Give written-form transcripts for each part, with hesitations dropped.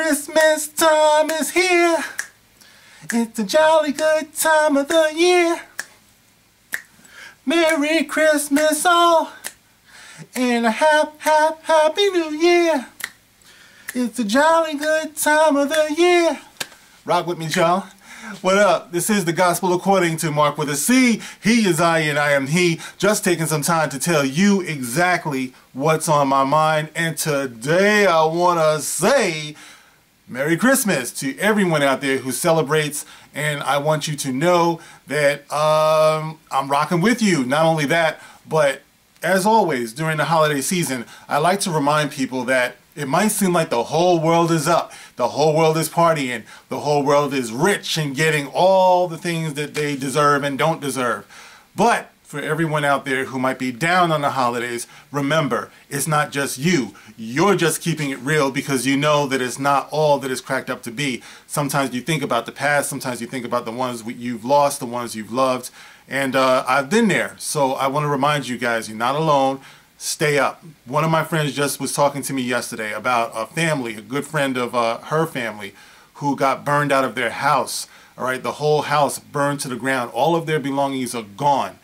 Christmas time is here. It's a jolly good time of the year. Merry Christmas all, and a happy New Year. It's a jolly good time of the year. Rock with me, y'all. What up? This is the Gospel According to Mark with a C. He is I and I am he. Just taking some time to tell you exactly what's on my mind. And today I want to say Merry Christmas to everyone out there who celebrates. And I want you to know that I'm rocking with you. Not only that, but as always during the holiday season, I like to remind people that it might seem like the whole world is up, the whole world is partying, the whole world is rich and getting all the things that they deserve and don't deserve. But for everyone out there who might be down on the holidays, remember, it's not just you. You're just keeping it real because you know that it's not all that it's cracked up to be. Sometimes you think about the past, sometimes you think about the ones you've lost, the ones you've loved, and I've been there. So I want to remind you guys, you're not alone. Stay up. One of my friends just was talking to me yesterday about a family, a good friend of her family, who got burned out of their house. All right, the whole house burned to the ground. All of their belongings are gone.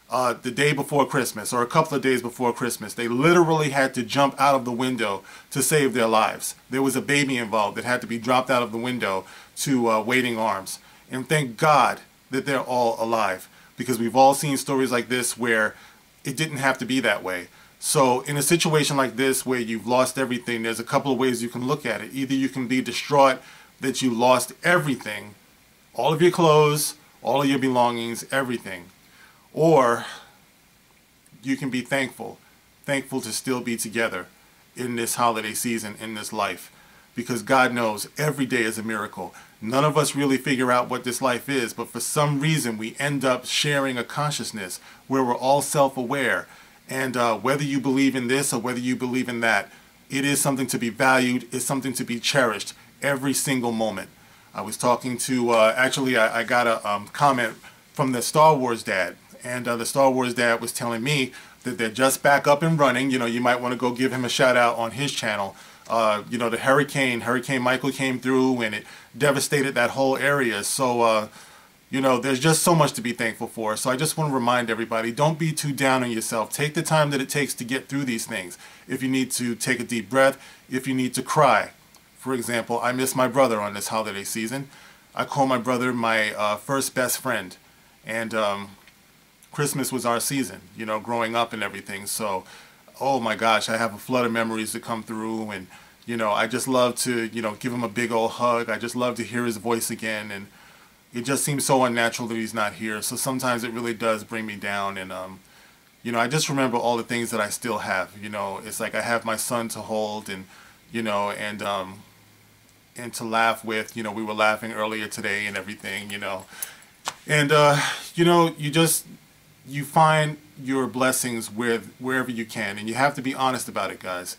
The day before Christmas, or a couple of days before Christmas, they literally had to jump out of the window to save their lives. There was a baby involved that had to be dropped out of the window to waiting arms. And thank God that they're all alive, because we've all seen stories like this where it didn't have to be that way. So in a situation like this where you've lost everything, there's a couple of ways you can look at it. Either you can be distraught that you lost everything, all of your clothes, all of your belongings, everything. Or you can be thankful to still be together in this holiday season, in this life. Because God knows every day is a miracle. None of us really figure out what this life is, but for some reason we end up sharing a consciousness where we're all self-aware. And whether you believe in this or whether you believe in that, it is something to be valued, it's something to be cherished every single moment. I was talking to, actually I got a comment from the Star Wars dad, and the Star Wars dad was telling me that they're just back up and running. You know, you might want to go give him a shout out on his channel. You know, the Hurricane Michael came through and it devastated that whole area. So, you know, there's just so much to be thankful for. So I just want to remind everybody, don't be too down on yourself. Take the time that it takes to get through these things. If you need to take a deep breath, if you need to cry. For example, I miss my brother on this holiday season. I call my brother my first best friend. And Christmas was our season, you know, growing up and everything. So, oh my gosh, I have a flood of memories that come through. And, you know, I just love to, you know, give him a big old hug. I just love to hear his voice again. And it just seems so unnatural that he's not here. So sometimes it really does bring me down. And, you know, I just remember all the things that I still have. You know, it's like I have my son to hold and, you know, and to laugh with. You know, we were laughing earlier today and everything, you know. And, you know, you find your blessings wherever you can. And you have to be honest about it, guys.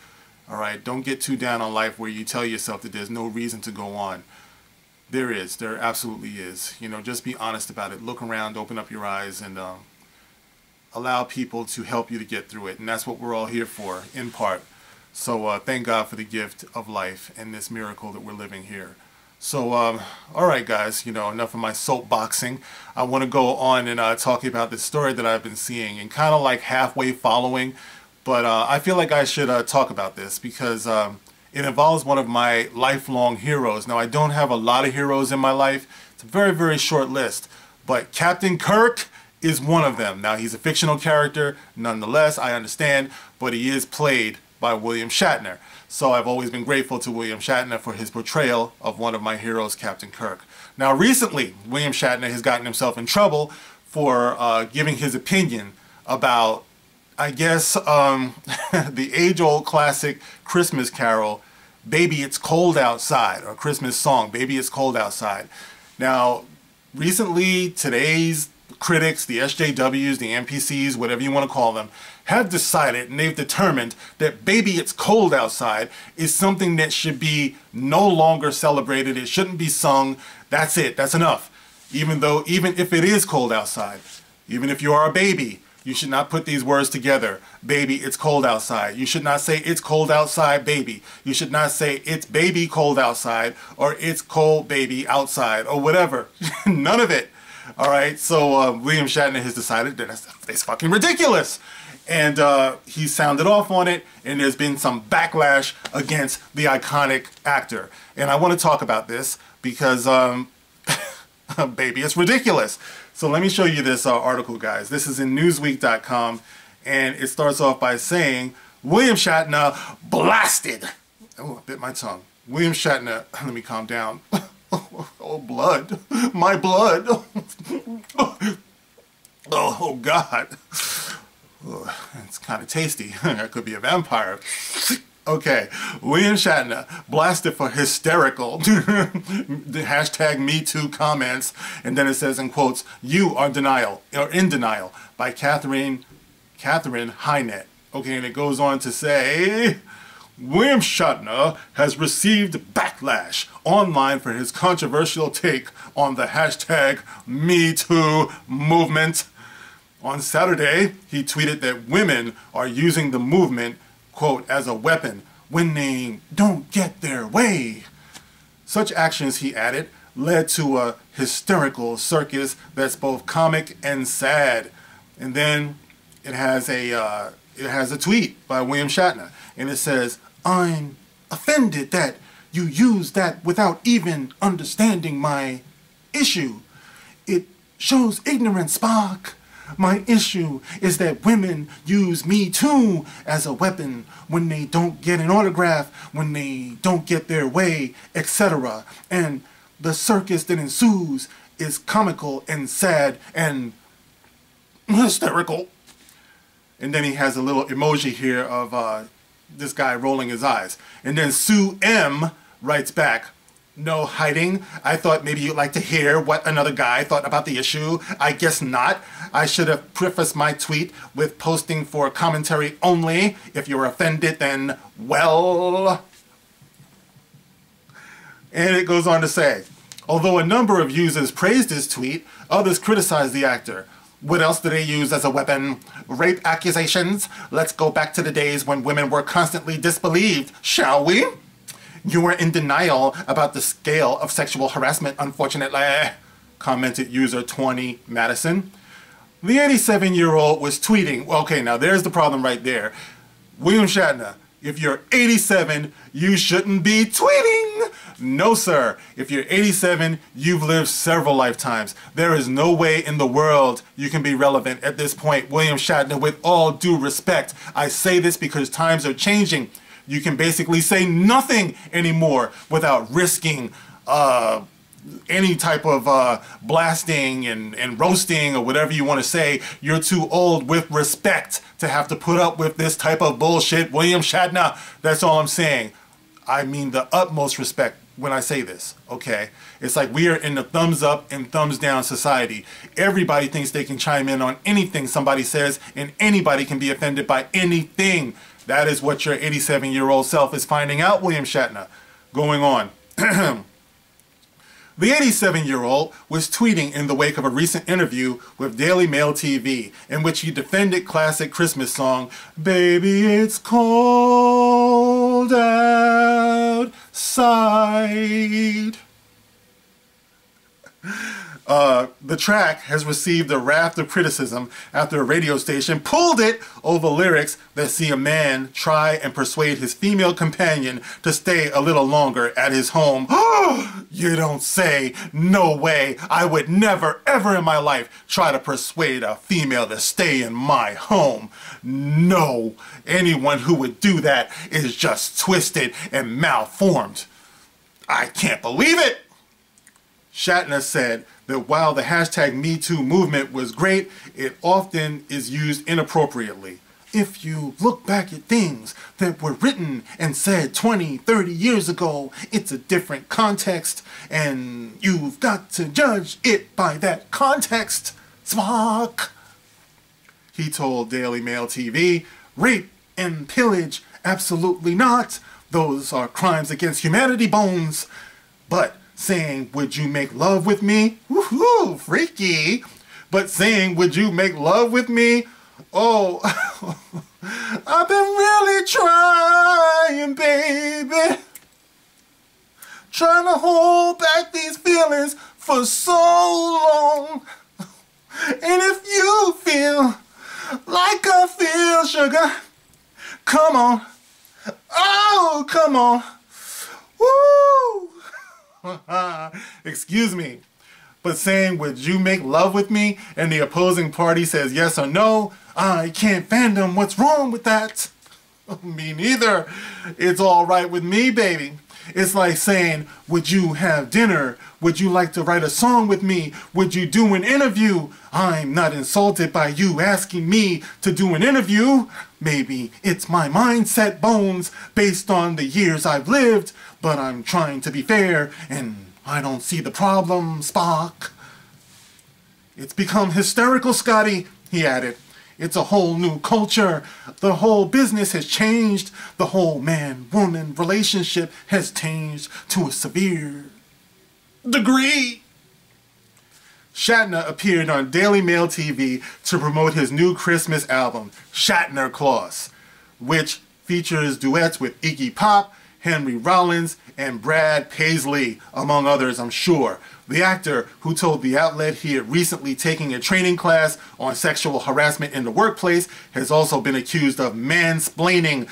All right? Don't get too down on life where you tell yourself that there's no reason to go on. There is. There absolutely is. You know, just be honest about it. Look around, open up your eyes, and allow people to help you to get through it. And that's what we're all here for, in part. So thank God for the gift of life and this miracle that we're living here. So, all right, guys, you know, enough of my soapboxing. I want to go on and talk about this story that I've been seeing and kind of like halfway following. But I feel like I should talk about this because it involves one of my lifelong heroes. Now, I don't have a lot of heroes in my life. It's a very, very short list. But Captain Kirk is one of them. Now, he's a fictional character, nonetheless, I understand, but he is played by William Shatner. So I've always been grateful to William Shatner for his portrayal of one of my heroes, Captain Kirk. Now, recently, William Shatner has gotten himself in trouble for giving his opinion about, I guess, the age-old classic Christmas carol, Baby It's Cold Outside, or Christmas song, Baby It's Cold Outside. Now, recently, today's critics, the SJWs, the NPCs, whatever you want to call them, have decided and they've determined that Baby It's Cold Outside is something that should be no longer celebrated. It shouldn't be sung. That's it. That's enough. Even if it is cold outside, even if you are a baby, You should not put these words together. Baby, it's cold outside. You should not say it's cold outside, baby. You should not say it's baby cold outside or it's cold baby outside or whatever. None of it. All right. So William Shatner has decided that it's fucking ridiculous. And he sounded off on it, and there's been some backlash against the iconic actor. And I want to talk about this because, baby, it's ridiculous. So let me show you this article, guys. This is in Newsweek.com, and it starts off by saying, William Shatner blasted. Oh, I bit my tongue. William Shatner, let me calm down. Oh, blood. My blood. Oh, God. Oh, it's kind of tasty. I could be a vampire. Okay, William Shatner blasted for hysterical the hashtag #MeToo comments, and then it says in quotes, "You are in denial" by Catherine Hynet. Okay, and it goes on to say, William Shatner has received backlash online for his controversial take on the hashtag #MeToo movement. On Saturday, he tweeted that women are using the movement, quote, as a weapon when they don't get their way. Such actions, he added, led to a hysterical circus that's both comic and sad. And then it has a tweet by William Shatner, and it says, "I'm offended that you use that without even understanding my issue. It shows ignorance, Spock. My issue is that women use Me Too as a weapon when they don't get an autograph, when they don't get their way, etc. And the circus that ensues is comical and sad and hysterical." And then he has a little emoji here of this guy rolling his eyes. And then Sue M writes back, "No hiding. I thought maybe you'd like to hear what another guy thought about the issue. I guess not. I should have prefaced my tweet with posting for commentary only. If you're offended, then well." And it goes on to say, although a number of users praised his tweet, others criticized the actor. What else do they use as a weapon? Rape accusations? Let's go back to the days when women were constantly disbelieved, shall we? You were in denial about the scale of sexual harassment, unfortunately, commented user 20 Madison. The 87-year-old was tweeting. Okay, now there's the problem right there. William Shatner, if you're 87, you shouldn't be tweeting. No, sir. If you're 87, you've lived several lifetimes. There is no way in the world you can be relevant at this point. William Shatner, with all due respect, I say this because times are changing. You can basically say nothing anymore without risking any type of blasting and roasting or whatever you want to say. You're too old with respect to have to put up with this type of bullshit, William Shatner. That's all I'm saying. I mean the utmost respect when I say this, okay? It's like we are in the thumbs up and thumbs down society. Everybody thinks they can chime in on anything somebody says, and anybody can be offended by anything. That is what your 87-year-old self is finding out, William Shatner. Going on. The 87-year-old was tweeting in the wake of a recent interview with Daily Mail TV, in which he defended classic Christmas song, "Baby, It's Cold Outside." The track has received a raft of criticism after a radio station pulled it over lyrics that see a man try and persuade his female companion to stay a little longer at his home. You don't say. No way. I would never, ever in my life try to persuade a female to stay in my home. No. Anyone who would do that is just twisted and malformed. I can't believe it. Shatner said that while the hashtag #MeToo movement was great, it often is used inappropriately. If you look back at things that were written and said 20, 30 years ago, it's a different context, and you've got to judge it by that context. Spock. He told Daily Mail TV, "Rape and pillage, absolutely not. Those are crimes against humanity, bones. But saying, would you make love with me? Woohoo, freaky. But saying, would you make love with me? Oh, I've been really trying, baby. Trying to hold back these feelings for so long. And if you feel like I feel, sugar, come on. Oh, come on. Woo! Excuse me. But saying, would you make love with me? And the opposing party says yes or no. I can't fandom. What's wrong with that? Me neither. It's all right with me, baby. It's like saying, would you have dinner? Would you like to write a song with me? Would you do an interview? I'm not insulted by you asking me to do an interview. Maybe it's my mindset bones based on the years I've lived, but I'm trying to be fair and I don't see the problem, Spock. It's become hysterical, Scotty, he added. It's a whole new culture. The whole business has changed. The whole man-woman relationship has changed to a severe degree. Shatner appeared on Daily Mail TV to promote his new Christmas album, Shatner Claus, which features duets with Iggy Pop, Henry Rollins, and Brad Paisley, among others, I'm sure. The actor, who told the outlet he had recently taken a training class on sexual harassment in the workplace, has also been accused of mansplaining.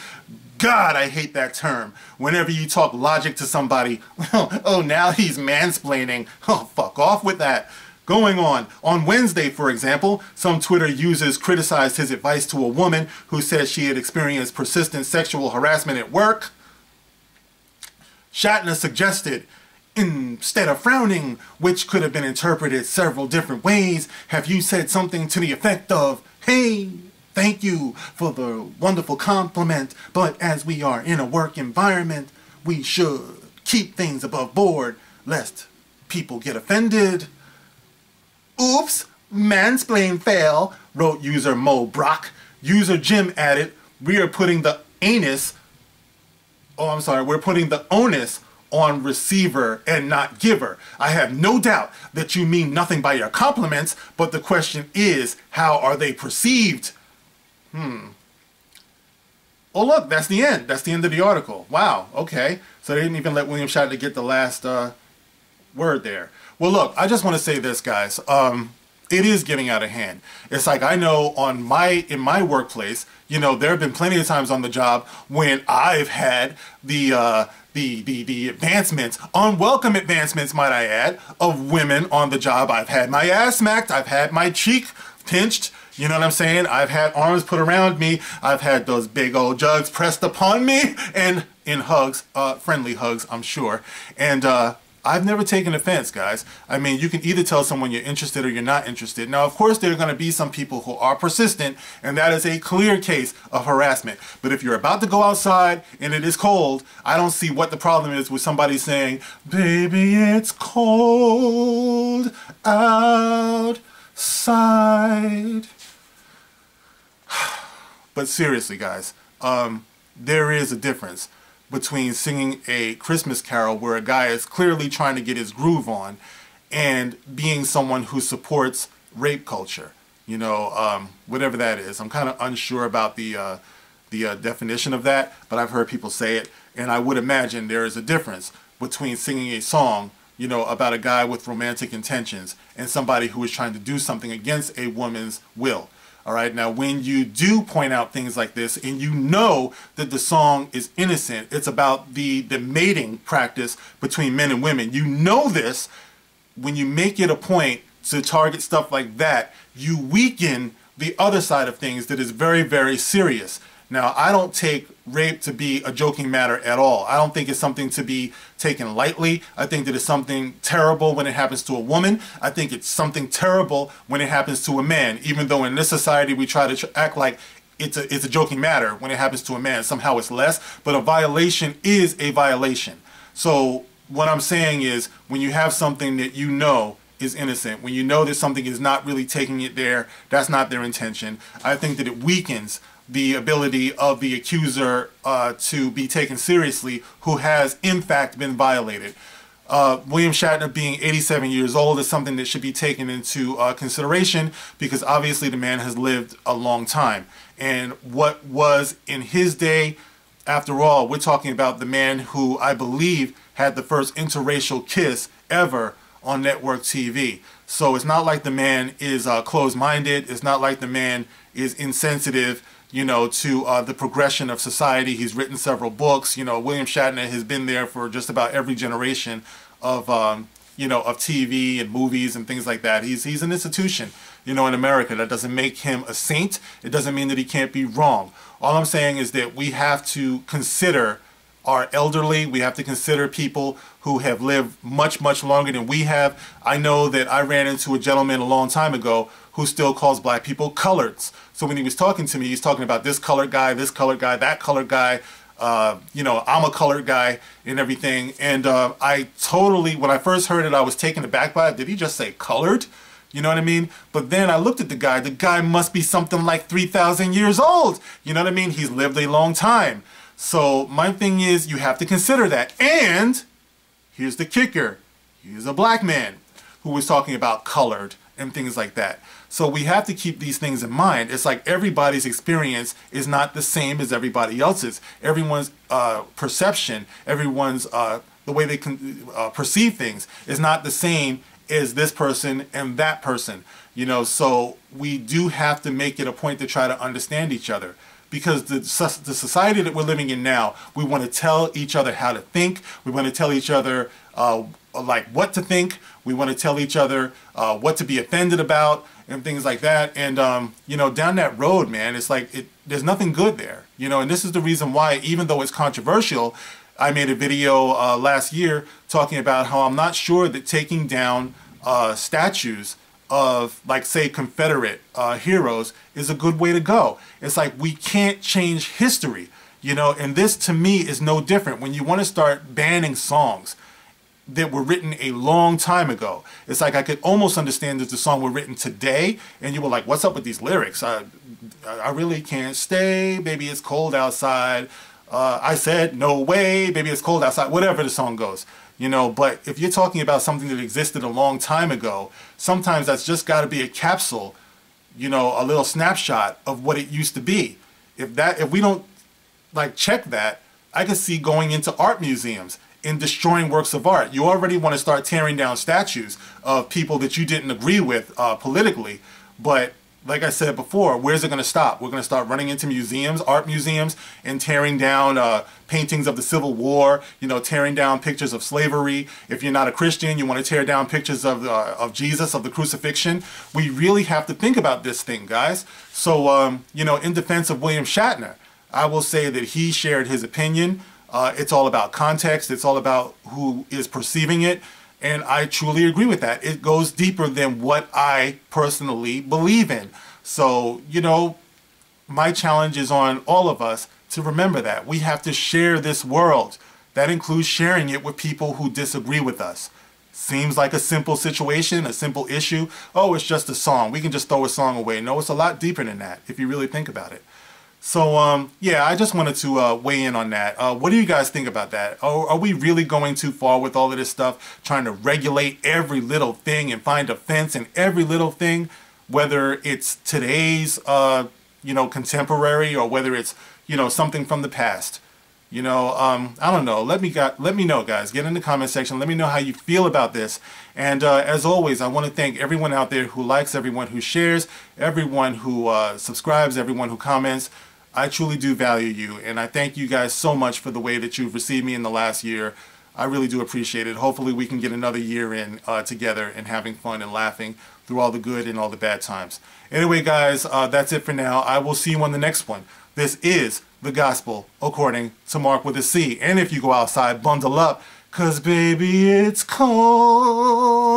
God, I hate that term. Whenever you talk logic to somebody, oh, now he's mansplaining. Oh, fuck off with that. Going on Wednesday, for example, some Twitter users criticized his advice to a woman who said she had experienced persistent sexual harassment at work. Shatner suggested, instead of frowning, which could have been interpreted several different ways, have you said something to the effect of, hey, thank you for the wonderful compliment, but as we are in a work environment, we should keep things above board, lest people get offended. Oops, mansplain fail, wrote user Mo Brock. User Jim added, we're putting the onus on receiver and not giver. I have no doubt that you mean nothing by your compliments, but the question is, how are they perceived? Oh look, that's the end. That's the end of the article. Wow, okay. So they didn't even let William Shatner get the last word there. Well look, I just want to say this, guys. It is getting out of hand. It's like, I know in my workplace, you know, there have been plenty of times on the job when I've had the advancements, unwelcome advancements, might I add, of women on the job. I've had my ass smacked. I've had my cheek pinched. You know what I'm saying? I've had arms put around me. I've had those big old jugs pressed upon me, and in hugs, friendly hugs, I'm sure. And I've never taken offense, guys. I mean, you can either tell someone you're interested or you're not interested. Now, of course, there are going to be some people who are persistent, and that is a clear case of harassment. But if you're about to go outside and it is cold, I don't see what the problem is with somebody saying, baby, it's cold outside. But seriously, guys, there is a difference between singing a Christmas carol where a guy is clearly trying to get his groove on and being someone who supports rape culture, you know, whatever that is. I'm kind of unsure about the definition of that, but I've heard people say it, and I would imagine there is a difference between singing a song, you know, about a guy with romantic intentions and somebody who is trying to do something against a woman's will. All right, now when you do point out things like this and you know that the song is innocent, it's about the mating practice between men and women. You know this, when you make it a point to target stuff like that, you weaken the other side of things that is very, very serious. Now, I don't take rape to be a joking matter at all. I don't think it's something to be taken lightly. I think that it's something terrible when it happens to a woman. I think it's something terrible when it happens to a man, even though in this society we try to act like it's a joking matter. When it happens to a man, somehow it's less, but a violation is a violation. So what I'm saying is, when you have something that you know is innocent, when you know that something is not really taking it there, that's not their intention, I think that it weakens the ability of the accuser to be taken seriously, who has in fact been violated. William Shatner being 87 years old is something that should be taken into consideration, because obviously the man has lived a long time. And what was in his day, after all, we're talking about the man who I believe had the first interracial kiss ever on network TV. So it's not like the man is closed-minded. It's not like the man is insensitive, you know, to the progression of society. He's written several books. You know, William Shatner has been there for just about every generation of, you know, of TV and movies and things like that. He's an institution, you know, in America. That doesn't make him a saint. It doesn't mean that he can't be wrong. All I'm saying is that we have to consider our elderly. We have to consider people who have lived much, much longer than we have. I know that I ran into a gentleman a long time ago who still calls black people coloreds. So when he was talking to me, he's talking about this colored guy, that colored guy, you know, I'm a colored guy and everything. And I totally, when I first heard it, I was taken aback by it. Did he just say colored? You know what I mean? But then I looked at the guy. The guy must be something like 3,000 years old. You know what I mean? He's lived a long time. So my thing is, you have to consider that. And here's the kicker. He's a black man who was talking about colored and things like that. So we have to keep these things in mind. It's like everybody's experience is not the same as everybody else's. Everyone's perception, everyone's the way they can perceive things is not the same as this person and that person. You know, so we do have to make it a point to try to understand each other. Because the society that we're living in now, we want to tell each other how to think. We want to tell each other like what to think. We want to tell each other what to be offended about and things like that. And, you know, down that road, man, it's like there's nothing good there. You know, and this is the reason why, even though it's controversial, I made a video last year talking about how I'm not sure that taking down statues of, like, say, Confederate heroes is a good way to go. It's like we can't change history, you know, and this to me is no different. When you want to start banning songs that were written a long time ago, it's like I could almost understand if the song were written today and you were like, what's up with these lyrics? I really can't stay, baby, it's cold outside. I said, no way, baby, it's cold outside, whatever the song goes. You know, but if you're talking about something that existed a long time ago, sometimes that's just got to be a capsule, you know, a little snapshot of what it used to be. If we don't, like, check that, I can see going into art museums and destroying works of art. You already want to start tearing down statues of people that you didn't agree with politically, but like I said before, where's it going to stop? We're going to start running into museums, art museums, and tearing down paintings of the Civil War, you know, tearing down pictures of slavery. If you're not a Christian, you want to tear down pictures of Jesus, of the crucifixion. We really have to think about this thing, guys. So, you know, in defense of William Shatner, I will say that he shared his opinion. It's all about context. It's all about who is perceiving it. And I truly agree with that. It goes deeper than what I personally believe in. So, you know, my challenge is on all of us to remember that. We have to share this world. That includes sharing it with people who disagree with us. Seems like a simple situation, a simple issue. Oh, it's just a song. We can just throw a song away. No, it's a lot deeper than that, if you really think about it. So, yeah, I just wanted to weigh in on that. What do you guys think about that? Are we really going too far with all of this stuff, trying to regulate every little thing and find offense in every little thing, whether it's today's, you know, contemporary, or whether it's, you know, something from the past? You know, I don't know. Let me know, guys. Get in the comment section. Let me know how you feel about this. And as always, I want to thank everyone out there who likes, everyone who shares, everyone who subscribes, everyone who comments. I truly do value you, and I thank you guys so much for the way that you've received me in the last year. I really do appreciate it. Hopefully we can get another year in together and having fun and laughing through all the good and all the bad times. Anyway, guys, that's it for now. I will see you on the next one. This is The Gospel According to Mark with a C. And if you go outside, bundle up, 'cause baby, it's cold.